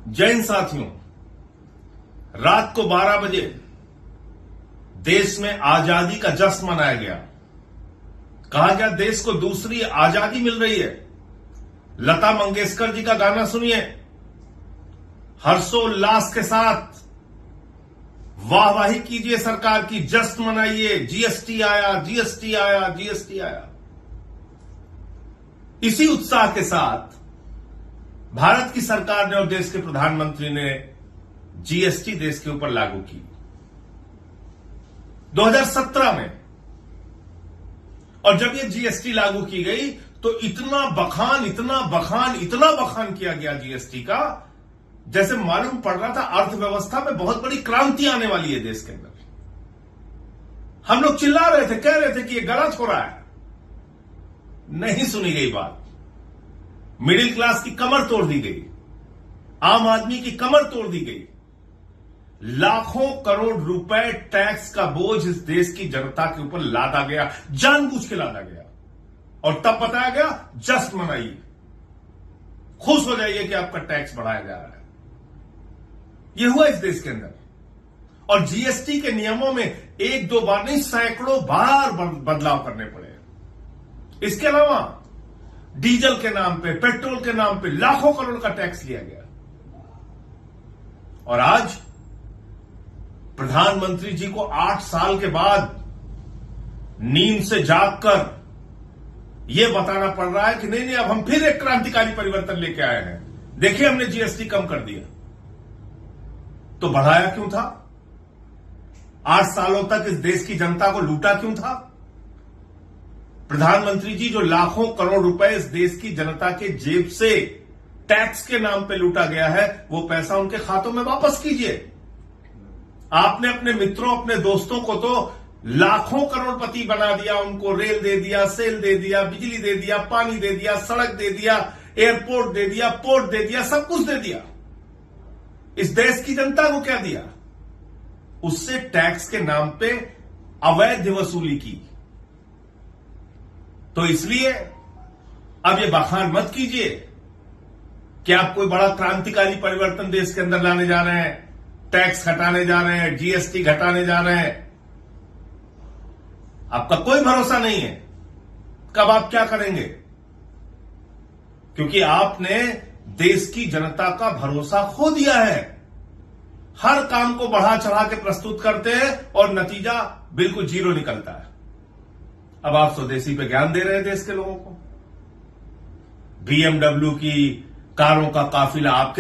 जय हिंद साथियों, रात को 12 बजे देश में आजादी का जश्न मनाया गया। कहा गया देश को दूसरी आजादी मिल रही है। लता मंगेशकर जी का गाना सुनिए, हर्षोल्लास के साथ वाहवाही कीजिए सरकार की, जश्न मनाइए, जीएसटी आया, जीएसटी आया, जीएसटी आया। इसी उत्साह के साथ भारत की सरकार ने और देश के प्रधानमंत्री ने जीएसटी देश के ऊपर लागू की 2017 में। और जब ये जीएसटी लागू की गई तो इतना बखान किया गया जीएसटी का, जैसे मालूम पड़ रहा था अर्थव्यवस्था में बहुत बड़ी क्रांति आने वाली है देश के अंदर। हम लोग चिल्ला रहे थे, कह रहे थे कि ये गलत हो रहा है। नहीं सुनी गई बात। मिडिल क्लास की कमर तोड़ दी गई, आम आदमी की कमर तोड़ दी गई। लाखों करोड़ रुपए टैक्स का बोझ इस देश की जनता के ऊपर लादा गया, जानबूझ के लादा गया। और तब बताया गया जश्न मनाइए, खुश हो जाइए कि आपका टैक्स बढ़ाया जा रहा है। यह हुआ इस देश के अंदर। और जीएसटी के नियमों में एक दो बार नहीं, सैकड़ों बार बदलाव करने पड़े। इसके अलावा डीजल के नाम पे, पेट्रोल के नाम पे लाखों करोड़ का टैक्स लिया गया। और आज प्रधानमंत्री जी को 8 साल के बाद नींद से जागकर यह बताना पड़ रहा है कि नहीं, अब हम फिर एक क्रांतिकारी परिवर्तन लेके आए हैं। देखिए, हमने जीएसटी कम कर दिया। तो बढ़ाया क्यों था? 8 सालों तक इस देश की जनता को लूटा क्यों था? प्रधानमंत्री जी, जो लाखों करोड़ रुपए इस देश की जनता के जेब से टैक्स के नाम पे लूटा गया है, वो पैसा उनके खातों में वापस कीजिए। आपने अपने मित्रों, अपने दोस्तों को तो लाखों करोड़पति बना दिया, उनको रेल दे दिया, सेल दे दिया, बिजली दे दिया, पानी दे दिया, सड़क दे दिया, एयरपोर्ट दे दिया, पोर्ट दे दिया, सब कुछ दे दिया। इस देश की जनता को क्या दिया? उससे टैक्स के नाम पे अवैध वसूली की। तो इसलिए अब ये बखान मत कीजिए कि आप कोई बड़ा क्रांतिकारी परिवर्तन देश के अंदर लाने जा रहे हैं, टैक्स घटाने जा रहे हैं, जीएसटी घटाने जा रहे हैं। आपका कोई भरोसा नहीं है कब आप क्या करेंगे, क्योंकि आपने देश की जनता का भरोसा खो दिया है। हर काम को बढ़ा चढ़ा के प्रस्तुत करते हैं और नतीजा बिल्कुल जीरो निकलता है। अब आप स्वदेशी पे ज्ञान दे रहे हैं देश के लोगों को। बीएमडब्ल्यू की कारों का काफिला आपके